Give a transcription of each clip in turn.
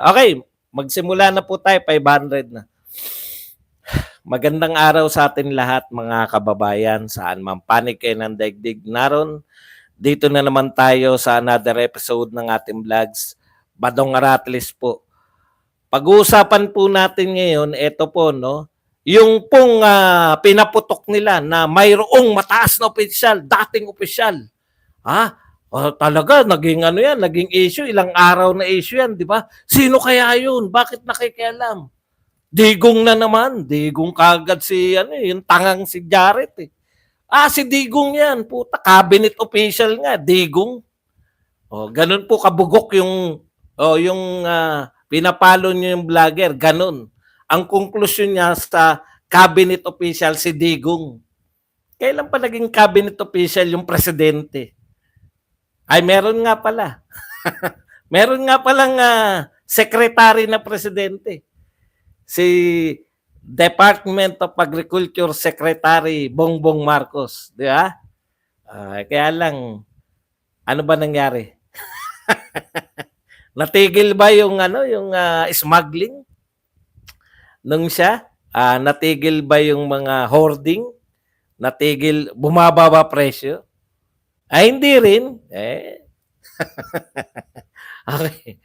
Okay, magsimula na po tayo, 500 na. Magandang araw sa atin lahat mga kababayan, saan man panig kayo ng daigdig naron. Dito na naman tayo sa another episode ng ating vlogs, Badong Aratlis po. Pag-uusapan po natin ngayon, ito po, no, yung pong pinaputok nila na mayroong mataas na opisyal, dating opisyal. Ha? Talaga, naging ano yan, naging issue, ilang araw na issue yan, di ba? Sino kaya yun? Bakit nakikialam? Digong na naman, digong kagad si, ano yung tangang si Jared eh. Si Digong yan, puta, cabinet official nga, Digong. Ganun po kabugok yung pinapalo niyo yung vlogger, ganun. Ang konklusyon niya sa cabinet official si Digong. Kailan pa naging cabinet official yung presidente? Ay, meron nga pala. Meron nga palang secretary na presidente. Si Department of Agriculture Secretary Bongbong Marcos. Di ba? Kaya lang, ano ba nangyari? Natigil ba yung smuggling nung siya? Natigil ba yung mga hoarding? Natigil, bumaba ba presyo? Hindi rin. Okay.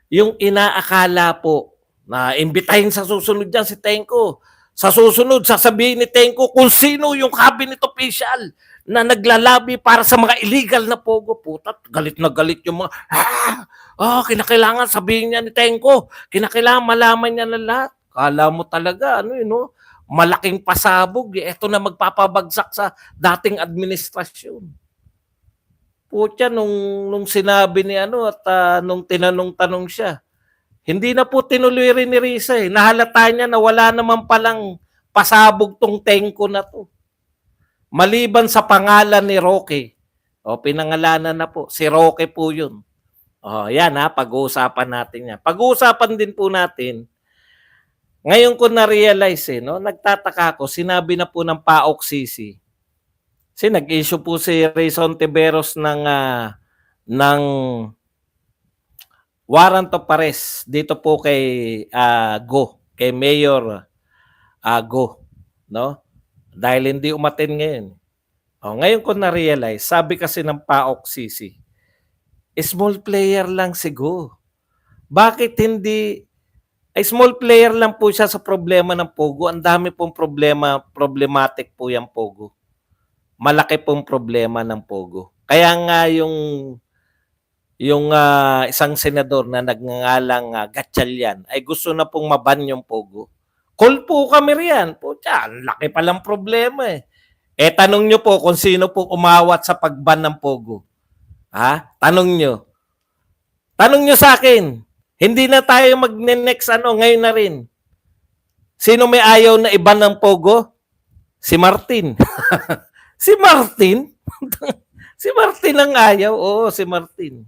Yung inaakala po na imbitahin sa susunod dyan si Tenko. Sa susunod, sasabihin ni Tenko kung sino yung cabinet official na naglalabi para sa mga illegal na pogo. Putat, galit na galit yung mga, kinakailangan sabihin niya ni Tenko. Kinakailangan malaman niya na lahat. Kala mo talaga, malaking pasabog. Ito na magpapabagsak sa dating administrasyon. Putya, nung sinabi ni nung tinanong-tanong siya, hindi na po tinuloy rin ni Risa eh. Nahalata niya na wala naman palang pasabog tong Tenko na to. Maliban sa pangalan ni Roque. Pinangalanan na po. Si Roque po yun. Yan pag-uusapan natin yan. Pag-uusapan din po natin, ngayon ko na-realize nagtataka ako, sinabi na po ng PAOK CC. Kasi nag-issue po si Rayson Tiberos ng warrant of arrest dito po kay kay Mayor Go, no? Dahil hindi umattend ngayon. Ngayon ko na-realize, sabi kasi ng PAOK CC, small player lang si Go. Bakit hindi small player lang po siya sa problema ng Pogo. Ang dami pong problematic po yung Pogo. Malaki pong problema ng Pogo. Kaya nga yung isang senador na nagngangalang Gatchalian ay gusto na pong maban yung Pogo. Call po kami riyan. Pucha, laki palang problema eh. Tanong nyo po kung sino po umawat sa pagban ng Pogo. Tanong nyo. Tanong nyo sa akin. Hindi na tayo mag-next ngayon na rin. Sino may ayaw na iban ng Pogo? Si Martin. Si Martin? Si Martin ang ayaw? Oo, si Martin.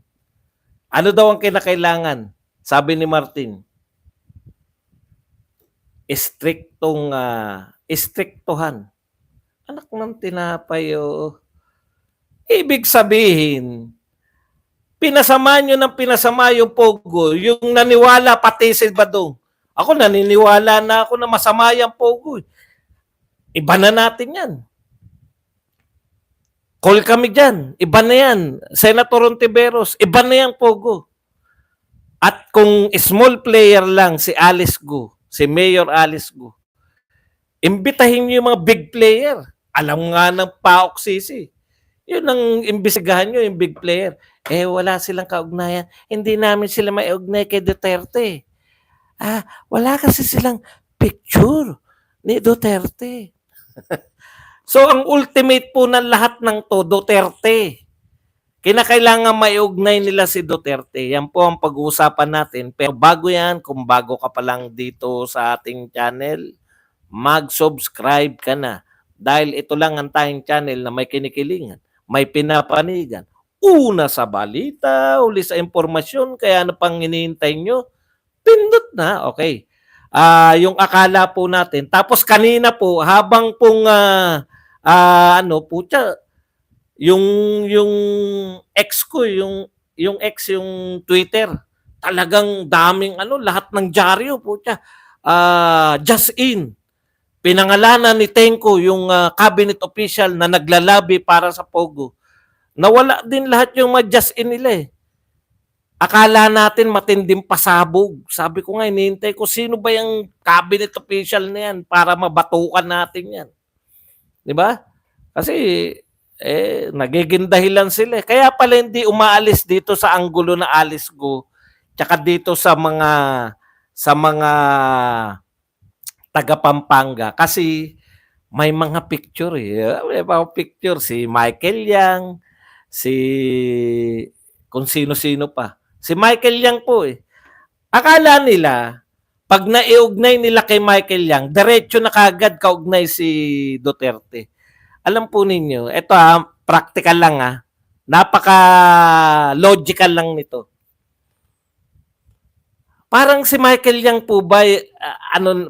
Ano daw ang kinakailangan? Sabi ni Martin, istriktuhan. Anak ng tinapay, Ibig sabihin, pinasama nyo ng pinasama yung Pogo, yung naniwala pati si Badong. Ako naniniwala na ako na masama yung Pogo. Iba na natin yan. Call kami dyan. Iba na yan. Senator Ontiveros, iba na yan Pogo. At kung small player lang si Alice Go, si Mayor Alice Go, imbitahin niyo yung mga big player. Alam nga ng PAOK CC. Yun ang imbisigahan nyo, yung big player. Wala silang kaugnayan. Hindi namin sila maiugnay kay Duterte. Wala kasi silang picture ni Duterte. So, ang ultimate po ng lahat ng to, Duterte. Kinakailangan maiugnay nila si Duterte. Yan po ang pag-uusapan natin. Pero bago yan, kung bago ka pa lang dito sa ating channel, mag-subscribe ka na. Dahil ito lang ang tayong channel na may kinikilingan, may pinapanigan. Una sa balita, uli sa impormasyon, kaya ano pang hinihintay nyo? Pindot na, okay. Yung akala po natin. Tapos kanina po, habang pong yung ex ko, yung Twitter, talagang daming lahat ng dyaryo, putya. Just in. Pinangalanan ni Tenko yung cabinet official na naglalabi para sa Pogo. Nawala din lahat yung mga just in nila eh. Akala natin matinding pasabog. Sabi ko nga, hinihintay ko, sino ba yung cabinet official na yan para mabatukan natin yan? Di ba? Kasi, nagiging dahilan sila. Kaya pala hindi umaalis dito sa anggulo na alis ko, tsaka dito sa mga taga Pampanga. Kasi, may mga picture eh. May mga picture si Michael Yang, si kung sino-sino pa. Si Michael Yang po eh. Akala nila, pag naiugnay nila kay Michael Yang, diretso na kagad kaugnay si Duterte. Alam po ninyo, ito practical lang napaka-logical lang nito. Parang si Michael Yang po ba,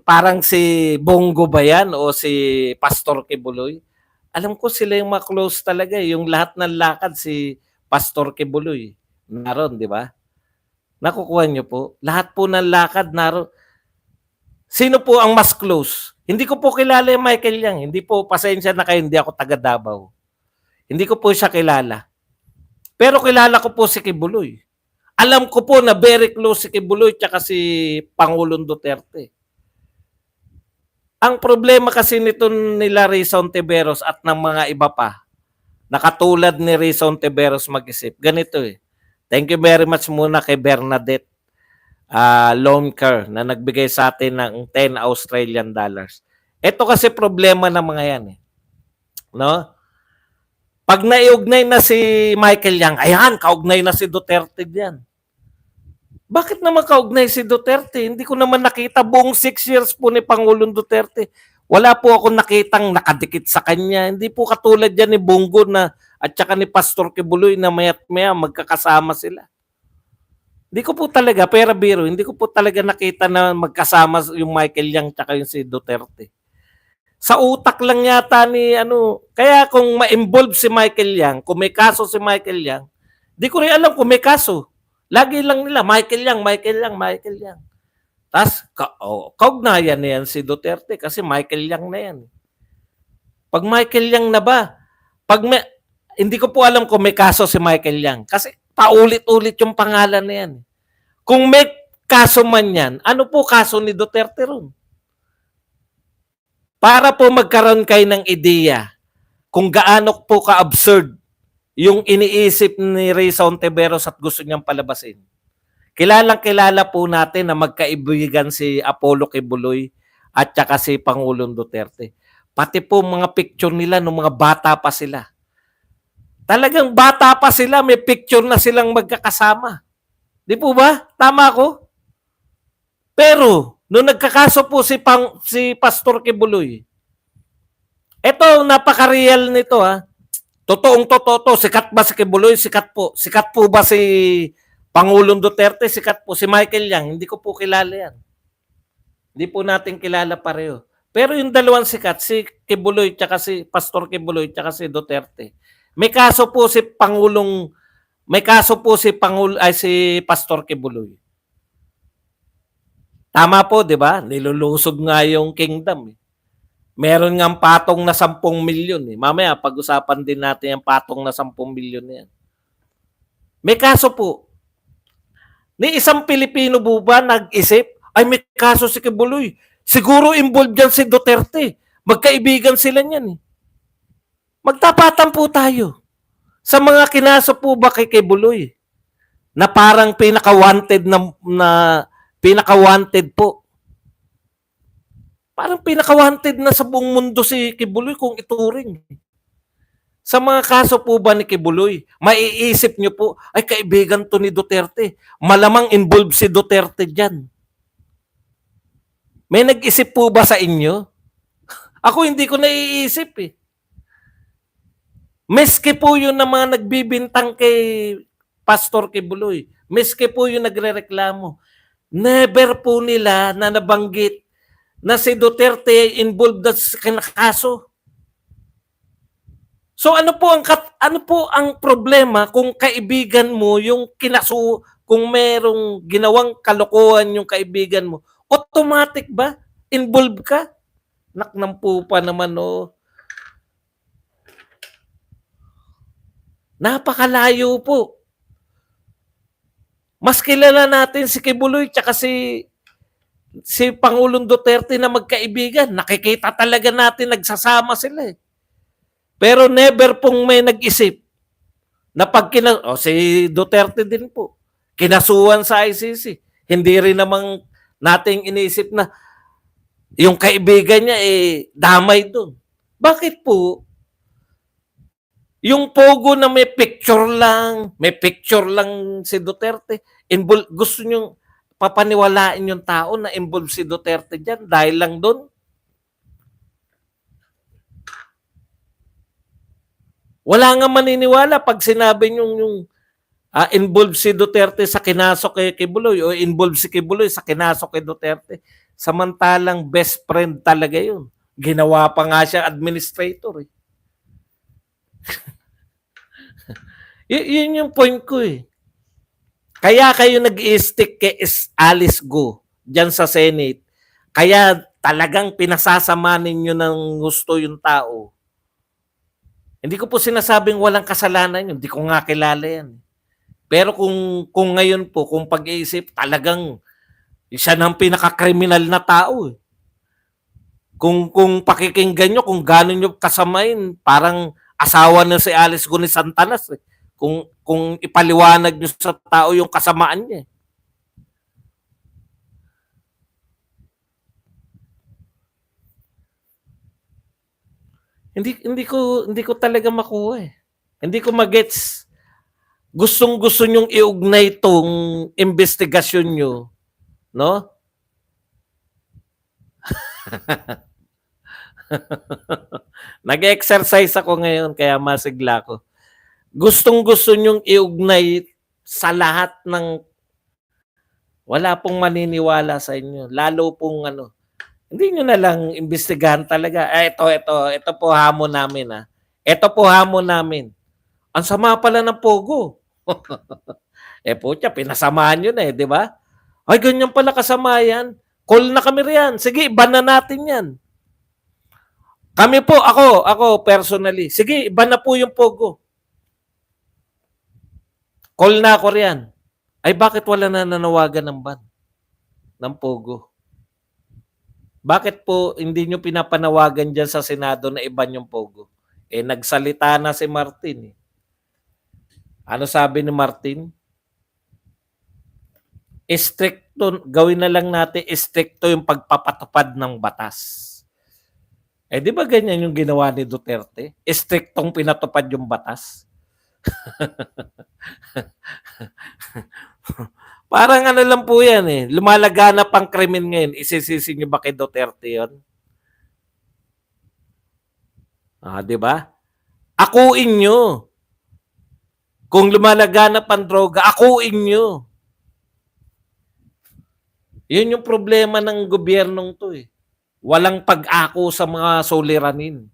parang si Bongo ba yan o si Pastor Kibuloy? Alam ko sila yung ma-close talaga. Yung lahat ng lakad si Pastor Kibuloy. Naroon, di ba? Nakukuha niyo po. Lahat po ng lakad naroon. Sino po ang mas close? Hindi ko po kilala yung Michael Yang. Hindi po, pasensya na kayo, hindi ako taga Davao. Hindi ko po siya kilala. Pero kilala ko po si Kibuloy. Alam ko po na very close si Kibuloy tsaka si Pangulong Duterte. Ang problema kasi nito nila Rizon Tiberos at ng mga iba pa, na katulad ni Rizon Tiberos mag-isip, ganito eh. Thank you very much muna kay Bernadette Lonker na nagbigay sa atin ng 10 Australian dollars. Ito kasi problema ng mga yan eh. No? Pag naiugnay na si Michael Yang, ayan, kaugnay na si Duterte diyan. Bakit naman kaugnay si Duterte? Hindi ko naman nakita buong 6 years po ni Pangulong Duterte. Wala po ako nakitang nakadikit sa kanya. Hindi po katulad yan ni Bongo na at saka ni Pastor Kibuloy na maya't maya magkakasama sila. Hindi ko po talaga, pera biro, hindi ko po talaga nakita na magkasama yung Michael Yang tsaka yung si Duterte. Sa utak lang yata ni kaya kung ma-involve si Michael Yang, kung may kaso si Michael Yang, di ko rin alam kung may kaso. Lagi lang nila, Michael Yang, Michael Yang, Michael Yang. Tapos, kaugnayan na yan si Duterte kasi Michael Yang na yan. Pag Michael Yang na ba, hindi ko po alam kung may kaso si Michael Yang kasi paulit-ulit yung pangalan na yan. Kung may kaso man yan, ano po kaso ni Duterte ron? Para po magkaroon kayo ng ideya kung gaano po ka-absurd yung iniisip ni Rizon Tiberos at gusto niyang palabasin. Kilalang-kilala po natin na magkaibigan si Apollo Kibuloy at saka si Pangulong Duterte. Pati po mga picture nila nung mga bata pa sila. Talagang bata pa sila, may picture na silang magkakasama. Di po ba? Tama ko? Pero, nung nagkakaso po si Pastor Kibuloy, eto, napaka-real nito Totoong totoo. Sikat ba si Kibuloy? Sikat po. Sikat po ba si Pangulong Duterte? Sikat po. Si Michael Yang, hindi ko po kilala yan. Hindi po natin kilala pareho. Pero yung dalawang sikat, si Kibuloy, tsaka si Pastor Kibuloy, tsaka si Duterte, may kaso po si si Pastor Kibuloy. Tama po, di ba? Nilulusog nga yung kingdom. Meron nga patong na 10 milyon. Mamaya, pag-usapan din natin yung patong na 10 milyon na yan. May kaso po. Ni isang Pilipino po ba nag-isip, ay may kaso si Kibuloy. Siguro involved dyan si Duterte. Magkaibigan sila niyan. Magtapatan po tayo sa mga kinaso po ba kay Kibuloy na parang pinaka-wanted na pinaka-wanted po. Parang pinaka-wanted na sa buong mundo si Kibuloy kung ituring. Sa mga kaso po ba ni Kibuloy, maiisip nyo po, ay kaibigan to ni Duterte. Malamang involved si Duterte dyan. May nag-isip po ba sa inyo? Ako hindi ko naiisip Meski po yun na mga nagbibintang kay Pastor Kibuloy, meski po yung nagrereklamo, never po nila na nabanggit na si Duterte involved sa kaso. So ano po ang problema kung kaibigan mo yung kung merong ginawang kalokohan yung kaibigan mo, automatic ba? Involved ka? Naknang po pa naman, oh. Napakalayo po. Mas kilala natin si Kibuloy tsaka si Pangulong Duterte na magkaibigan. Nakikita talaga natin nagsasama sila eh. Pero never pong may nag-isip na pag si Duterte din po, kinasuhan sa ICC. Hindi rin namang nating iniisip na yung kaibigan niya damay doon. Bakit po? Yung pogo na may picture lang si Duterte, gusto nyo papaniwalain yung tao na involved si Duterte dyan dahil lang doon? Wala nga maniniwala pag sinabi yung involved si Duterte sa kinasok kay Kibuloy o involved si Kibuloy sa kinasok kay Duterte. Samantalang best friend talaga yun. Ginawa pa nga siya administrator eh. Yun yung point ko eh. Kaya kayo nag-i-stick kay Alice Go dyan sa Senate. Kaya talagang pinasasama ninyo ng gusto yung tao. Hindi ko po sinasabing walang kasalanan yun. Hindi ko nga kilala yan. Pero kung ngayon po, kung pag-iisip, talagang siya ng pinaka-kriminal na tao eh. Kung pakikinggan nyo, kung gano'n nyo kasamain, parang asawa na si Alice Go ni Santanas eh. Kung ipaliwanag nyo sa tao yung kasamaan niya. Hindi ko talaga makuha eh. Hindi ko magets. Gustong-gusto nyong iugnay tong investigasyon nyo, no? Nag-exercise ako ngayon kaya masigla ko. Gustong-gusto nyong iugnay sa lahat ng wala pong maniniwala sa inyo. Lalo pong hindi nyo na lang imbestigahan talaga. Ito po hamon namin. Ito po hamon namin. Ang sama pala ng Pogo. Putya, pinasamahan nyo na di ba? Ay, ganyan pala kasama yan. Call na kami riyan. Sige, iban na natin yan. Kami po, ako personally. Sige, iban na po yung Pogo. Call na ako riyan. Ay, bakit wala na nanawagan ng ban? Ng Pogo? Bakit po hindi nyo pinapanawagan dyan sa Senado na iban yung Pogo? Nagsalita na si Martin. Ano sabi ni Martin? Stricto, gawin na lang natin stricto yung pagpapatupad ng batas. Di ba ganyan yung ginawa ni Duterte? Striktong pinatupad yung batas. Parang lang po yan eh. Lumalaganap ang krimen ngayon. Isisisi nyo ba kay Duterte yun? Di ba? Akuin nyo. Kung lumalaganap ang droga, akuin nyo. Yun yung problema ng gobyernong to eh. Walang pag-ako sa mga suliranin.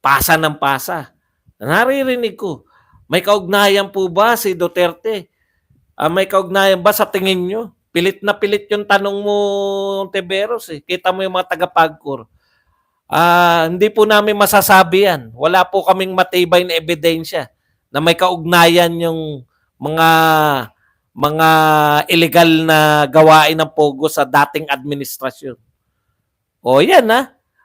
Pasa ng pasa. Naririnig ko. May kaugnayan po ba si Duterte? May kaugnayan ba sa tingin nyo? Pilit na pilit yung tanong mo, Teberos eh. Kita mo yung mga taga-Pagcor. Hindi po namin masasabi yan. Wala po kaming matibay na ebidensya na may kaugnayan yung mga illegal na gawain ng Pogo sa dating administrasyon. O yan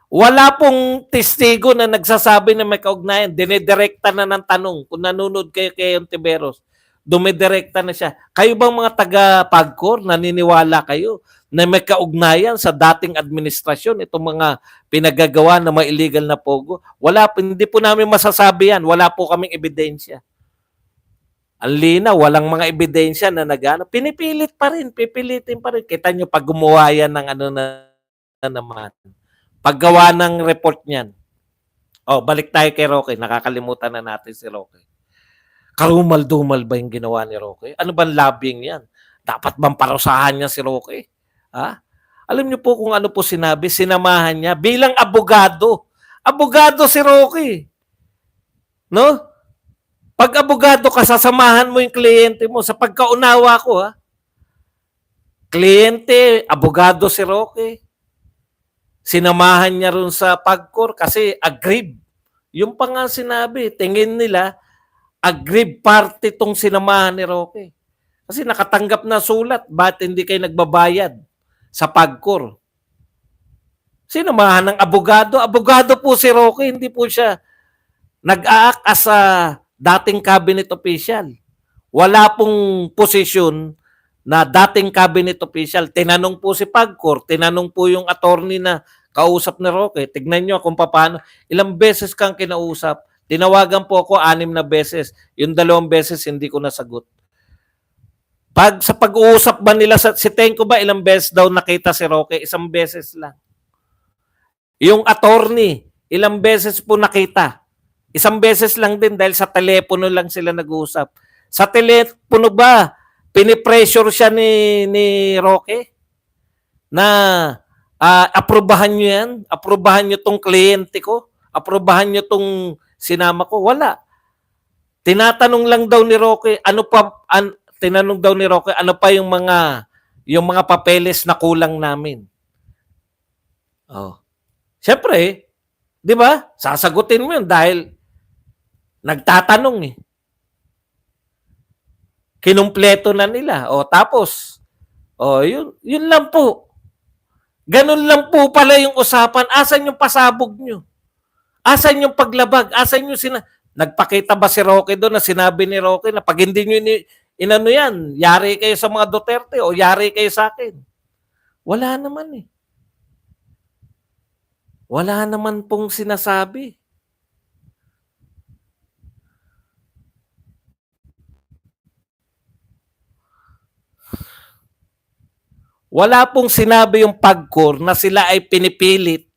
Wala pong testigo na nagsasabi na may kaugnayan. Dinidirekta na ng tanong. Kung nanonood kayo kay Ontiveros, dumidirekta na siya. Kayo bang mga taga-Pagcor, naniniwala kayo na may kaugnayan sa dating administrasyon itong mga pinagagawa na mga illegal na Pogo? Hindi po namin masasabi yan. Wala po kaming ebidensya. Ang linaw, walang mga ebidensya na pinipilit pa rin, pipilitin pa rin. Kita nyo pag gumawa yan ng na naman. Paggawa ng report niyan. Balik tayo kay Roque. Nakakalimutan na natin si Roque. Karumal-dumal ba yung ginawa ni Roque? Ano bang lobbying yan? Dapat bang parusahan niya si Roque? Alam niyo po kung ano po sinabi? Sinamahan niya bilang abogado. Abogado si Roque. No? Pag abogado ka, sasamahan mo yung kliyente mo. Sa pagkaunawa ko, ha? Kliyente, abogado si Roque. Sinamahan niya rin sa pagkor kasi aggrieved. Yung pa nga sinabi, tingin nila, aggrieved party tong sinamahan ni Roque. Kasi nakatanggap na sulat, ba't hindi kayo nagbabayad sa pagkor? Sinamahan ng abogado. Abogado po si Roque, hindi po siya nag-act as a dating cabinet official. Wala pong posisyon na dating cabinet official. Tinanong po si Pagcor, tinanong po yung attorney na kausap ni Roque. Tignan nyo kung paano. Ilang beses kang kinausap. Tinawagan po ako 6 na beses. Yung 2 beses hindi ko nasagot. Sa pag-uusap ba nila si Tenko ba ilang beses daw nakita si Roque? 1 beses lang. Yung attorney, ilang beses po nakita? 1 beses lang din dahil sa telepono lang sila nag-uusap. Sa telepono ba, pinipressure siya ni Roque na aprobahan nyo yan? Aprobahan nyo tong kliyente ko? Aprobahan nyo tong sinama ko? Wala. Tinatanong lang daw ni Roque, tinanong daw ni Roque, ano pa yung mga papeles na kulang namin? Oh. Siyempre, di ba? Sasagutin mo yun dahil nagtatanong eh. Kinumpleto na nila. O tapos, yun lang po. Ganun lang po pala yung usapan. Asan yung pasabog nyo? Asan yung paglabag? Asan yung nagpakita ba si Roque doon na sinabi ni Roque na pag hindi nyo inano yan, yari kayo sa mga Duterte o yari kayo sa akin? Wala naman eh. Wala naman pong sinasabi. Wala pong sinabi yung Pagcor na sila ay pinipilit,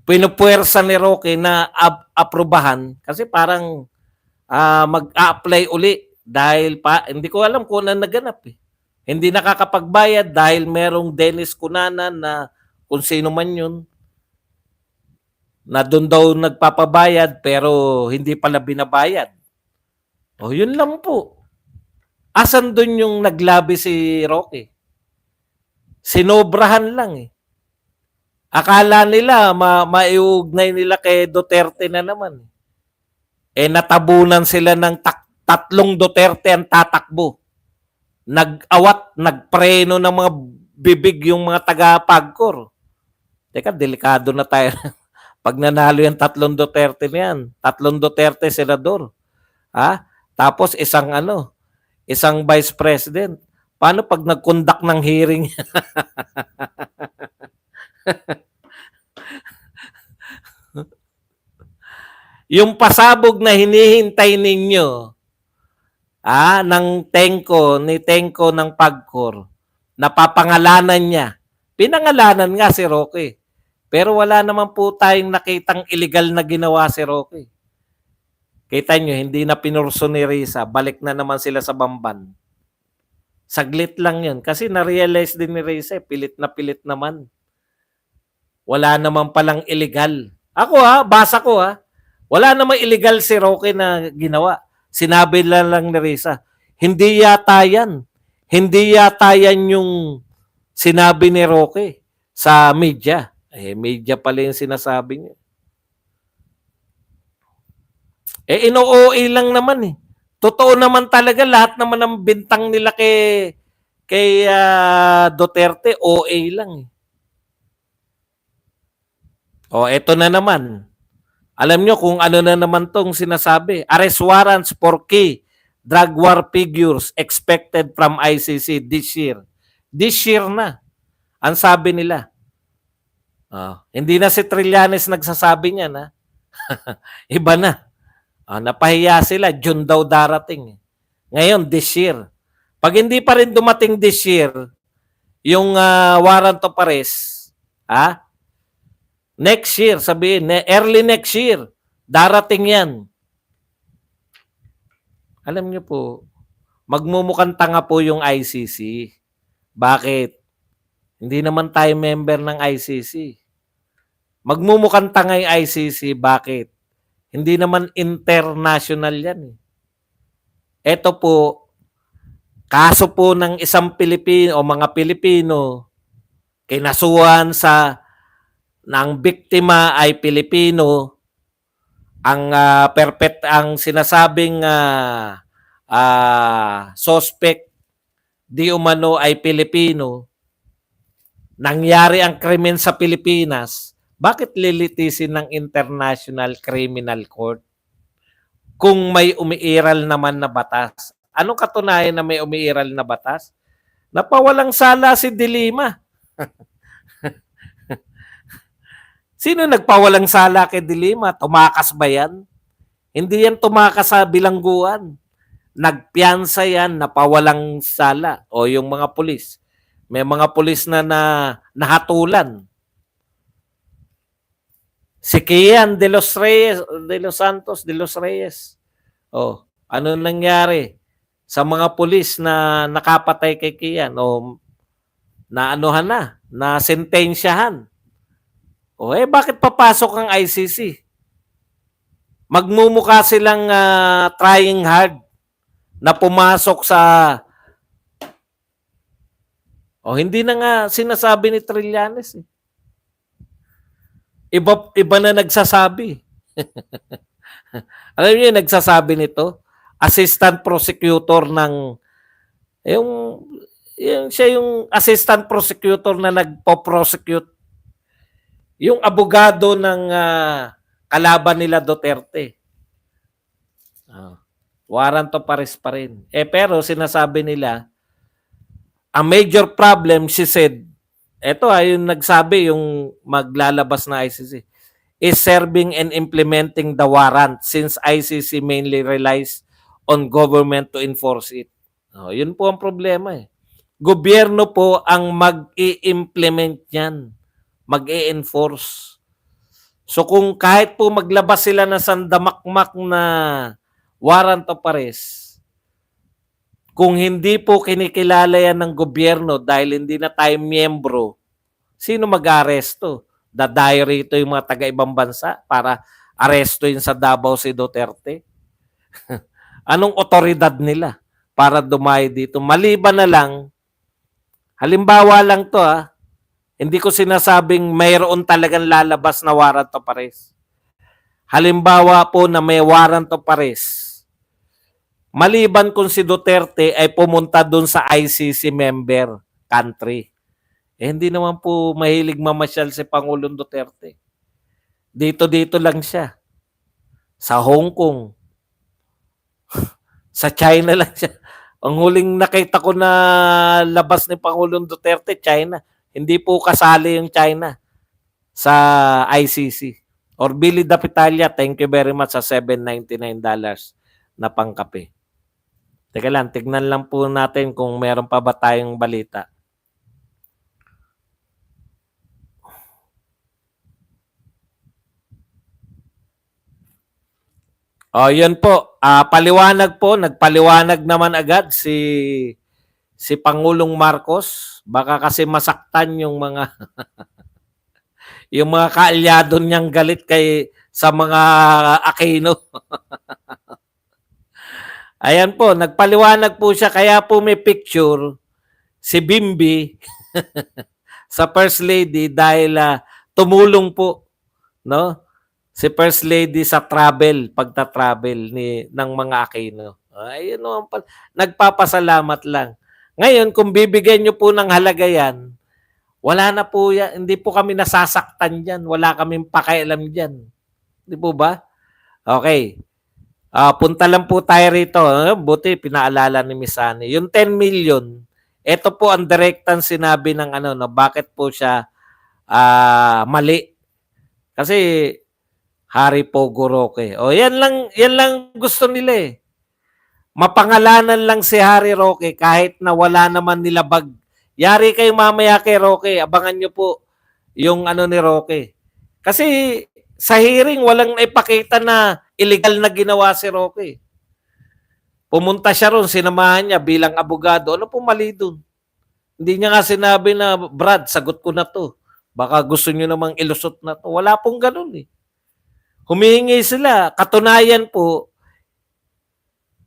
pinupuwersa ni Roque na aprobahan kasi parang mag-a-apply uli dahil hindi ko alam kung ano naganap eh. Hindi nakakapagbayad dahil merong Dennis Cunanan na kung sino man yun na doon daw nagpapabayad pero hindi pala binabayad. O yun lang po. Asan doon yung naglabi si Roque? Sinobrahan lang eh. Akala nila maiugnay nila kay Duterte na naman. Eh natabunan sila ng 3 Duterte ang tatakbo. Nag-awat, nagpreno ng mga bibig yung mga taga-Pagcor. Teka, delikado na tayo. Pag nanalo yung 3 Duterte na yan, 3 Duterte senador. Ha? Tapos isang vice president. Paano pag nag-conduct ng hearing? Yung pasabog na hinihintay ninyo ni Tenko ng Pagcor, napapangalanan niya. Pinangalanan nga si Roque. Pero wala naman po tayong nakitang illegal na ginawa si Roque. Kita nyo, hindi na pinurso ni Risa. Balik na naman sila sa Bamban. Saglit lang yun. Kasi na-realize din ni Risa, pilit na pilit naman. Wala naman palang illegal. Ako basa ko wala namang illegal si Roque na ginawa. Sinabi lang ni Risa, hindi yata yan. Hindi yata yan yung sinabi ni Roque sa media. Media pala yung sinasabi niya. Ino-OA lang naman eh. Totoo naman talaga lahat naman ng bintang nila kay Duterte, OA lang eh. Eto na naman. Alam nyo kung ano na naman tong sinasabi. Arrest warrants for key drug war figures expected from ICC this year. This year na. Ang sabi nila. Hindi na si Trillanes nagsasabi niyan ha. Iba na. Napahiya sila. June daw darating. Ngayon, this year. Pag hindi pa rin dumating this year, yung warrant of arrest, next year, sabihin, early next year, darating yan. Alam niyo po, magmumukhang tanga po yung ICC. Bakit? Hindi naman tayo member ng ICC. Magmumukhang tanga yung ICC. Bakit? Hindi naman international yan. Ito po, kaso po ng isang Pilipino o mga Pilipino, kinasuhan sa ng biktima ay Pilipino, ang sinasabing suspect di umano ay Pilipino, nangyari ang krimen sa Pilipinas, bakit lilitisin ng International Criminal Court kung may umiiral naman na batas? Anong katunayan na may umiiral na batas? Napawalang sala si De Lima. Sino nagpawalang sala kay De Lima? Tumakas ba yan? Hindi yan tumakas sa bilangguan. Nagpiyansa yan, napawalang sala. O yung mga pulis. May mga pulis na nahatulan. Si Kian de los Reyes, de los Santos, de los Reyes. O, ano nangyari sa mga pulis na nakapatay kay Kian? O, naanuhan na sentensyahan. O, bakit papasok ang ICC? Magmumukha silang trying hard na pumasok sa... O, hindi na nga sinasabi ni Trillanes. Iba na nagsasabi. Alam niyo yung nagsasabi nito? Assistant prosecutor ng... siya yung assistant prosecutor na nagpo-prosecute. Yung abogado ng kalaban nila Duterte. Warrant of arrest pa rin. Pero sinasabi nila, a major problem, she said, ito yung nagsabi, yung maglalabas na ICC, is serving and implementing the warrant since ICC mainly relies on government to enforce it. Yun po ang problema Gobyerno po ang mag-i-implement yan. Mag-i-enforce. So kung kahit po maglabas sila ng sandamakmak na warrant of arrest, kung hindi po kinikilala yan ng gobyerno dahil hindi na tayo miyembro, sino mag-aresto? Dadayo rito yung mga taga-ibang bansa para arestuin sa Davao si Duterte? Anong otoridad nila para dumayo dito? Maliban na lang, halimbawa lang to hindi ko sinasabing mayroon talagang lalabas na warrant of arrest. Halimbawa po na may warrant of arrest. Maliban kung si Duterte ay pumunta doon sa ICC member country. Hindi naman po mahilig mamasyal si Pangulong Duterte. Dito lang siya. Sa Hong Kong. Sa China lang siya. Ang huling nakita ko na labas ni Pangulong Duterte, China. Hindi po kasali yung China sa ICC. Or Billy Dapitalia, thank you very much sa $7.99 na pangkape. Teka lang, tignan lang po natin kung meron pa ba tayong balita. Yun po. Paliwanag po, nagpaliwanag naman agad si Pangulong Marcos. Baka kasi masaktan yung mga yung mga kaalyado niyang galit sa mga Aquino. Ayan po, nagpaliwanag po siya, kaya po may picture si Bimbi sa First Lady dahil tumulong po, no? Si First Lady sa pagta-travel ng mga Aquino. Ayun naman pala, nagpapasalamat lang. Ngayon, kung bibigyan niyo po ng halaga yan, wala na po yan, hindi po kami nasasaktan diyan, wala kaming pakialam diyan. Di po ba? Okay. Punta lang po tayo rito. Buti pinaalala ni Miss Annie. Yung 10 million, ito po ang direktang sinabi ng bakit po siya mali. Kasi Harry Pogo Roque. Yan lang gusto nila Mapangalanan lang si Harry Roque kahit na wala naman nilabag. Yari kayo mamaya kay Roque. Abangan nyo po yung ni Roque. Kasi sa hearing, walang naipakita na illegal na ginawa si Roque. Pumunta siya ron, sinamahan niya bilang abogado. Ano po mali dun? Hindi niya nga sinabi na, Brad, sagot ko na to. Baka gusto niyo namang ilusot na to. Wala pong ganun Humihingi sila. Katunayan po,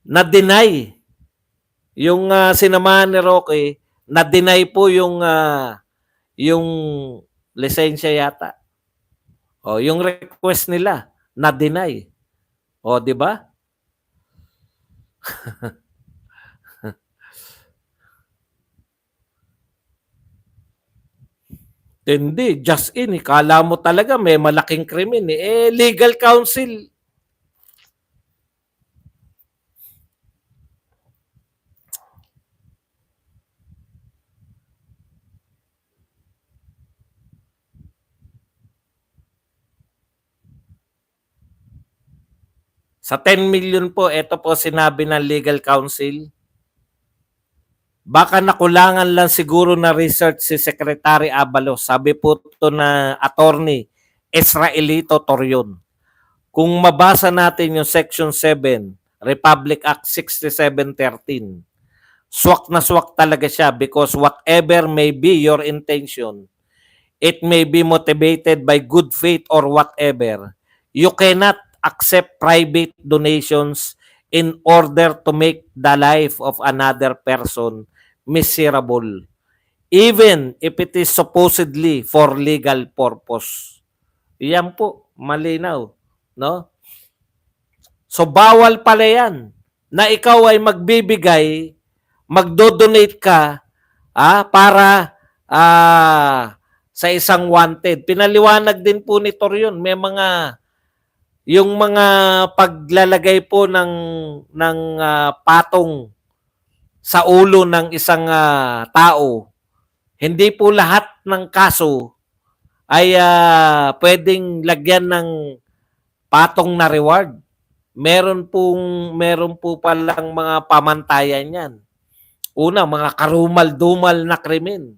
na-deny yung sinamahan ni Roque, na-deny po yung lisensya yata. O, yung request nila, na-deny. O, di ba? Hindi, just in. Kala mo talaga may malaking krimen eh. Legal counsel. Sa 10 million po, ito po sinabi ng legal counsel. Baka nakulangan lang siguro na research si Secretary Abalos. Sabi po ito na attorney Israelito Torion. Kung mabasa natin yung Section 7, Republic Act 6713, swak na swak talaga siya because whatever may be your intention, it may be motivated by good faith or whatever. You cannot accept private donations in order to make the life of another person miserable, even if it is supposedly for legal purpose. Yan po, malinaw, no? So bawal pala yan na ikaw ay magbibigay, magdo-donate ka para sa isang wanted. Pinaliwanag din po ni Torion, may mga yung mga paglalagay po ng patong sa ulo ng isang tao, hindi po lahat ng kaso ay pwedeng lagyan ng patong na reward. Meron po palang mga pamantayan yan. Una, mga karumal-dumal na krimen,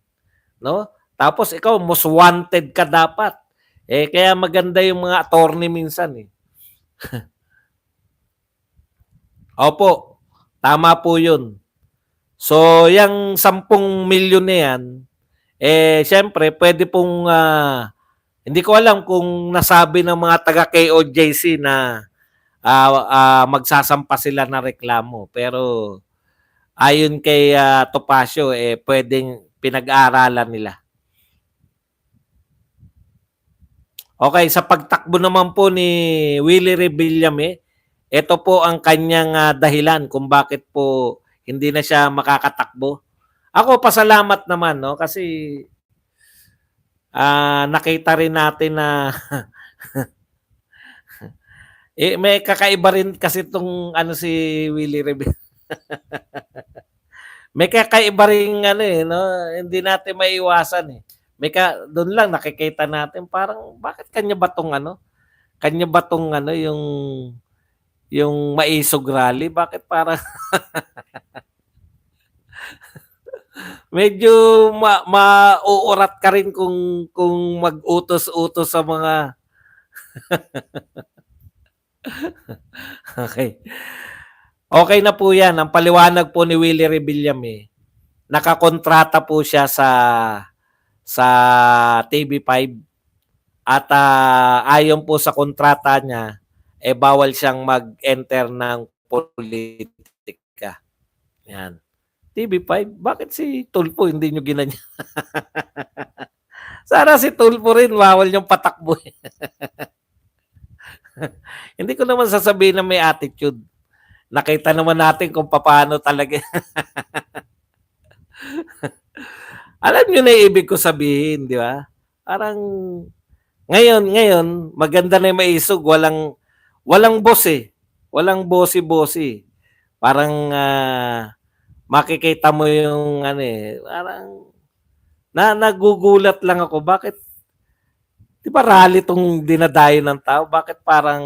no? Tapos ikaw most wanted ka dapat. Kaya maganda yung mga attorney minsan eh. Opo, tama po 'yun. So, yung 10 milyon na yan, syempre, pwede pong, hindi ko alam kung nasabi ng mga taga-KOJC na magsasampa sila na reklamo. Pero, ayon kay Topacio, pwedeng pinag-aaralan nila. Okay, sa pagtakbo naman po ni Willie Rebillame, ito po ang kanyang dahilan kung bakit po hindi na siya makakatakbo. Ako pasalamat naman no kasi nakita rin natin na may kakaiba rin kasi tong si Willie Rebillame. May kakaiba rin no, hindi natin maiwasan eh. Doon lang nakikita natin parang bakit kanya ba tong Kanya ba tong yung maisog rally? Bakit parang medyo mauurat ka rin kung mag-utos-utos sa mga Okay. Okay na po 'yan. Ang paliwanag po ni Willie Rebillame, nakakontrata po siya sa TV5 at ayon po sa kontrata niya bawal siyang mag-enter ng politika. Yan. TV5, bakit si Tulfo hindi nyo ginanya? Sana si Tulfo rin, bawal niyong patakbo. Hindi ko naman sasabihin na may attitude. Nakita naman natin kung paano talaga. Alam nyo na yung ibig ko sabihin, di ba? Parang, ngayon, maganda na yung maisog, walang boss eh. Walang bossy-bossy. Parang, makikita mo yung parang nagugulat lang ako bakit 'di ba rally tong dinadayo ng tao, bakit parang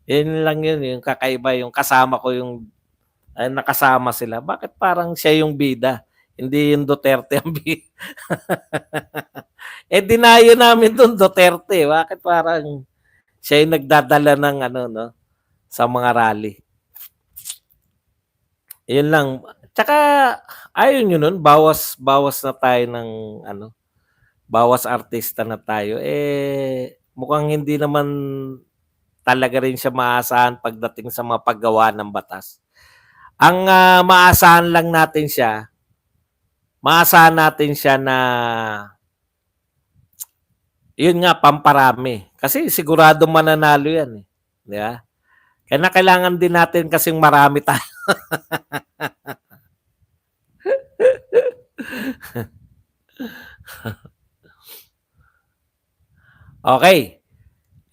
yun lang yun yung kakaiba, yung kasama ko yung nakasama sila, bakit parang siya yung bida, hindi yung Duterte ang bida. Dinayo namin doon Duterte, bakit parang siya yung nagdadala ng no sa mga rally. Yun lang. Tsaka, ayun nyo nun, bawas na tayo ng bawas artista na tayo. mukhang hindi naman talaga rin siya maasahan pagdating sa mga paggawa ng batas. Ang maasahan natin siya na yun nga pamparami. Kasi sigurado mananalo yan eh. Di ba? Kaya kailangan din natin kasing marami tayo. Okay.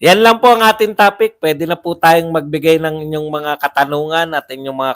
Yan lang po ang ating topic. Pwede na po tayong magbigay ng inyong mga katanungan at inyong mga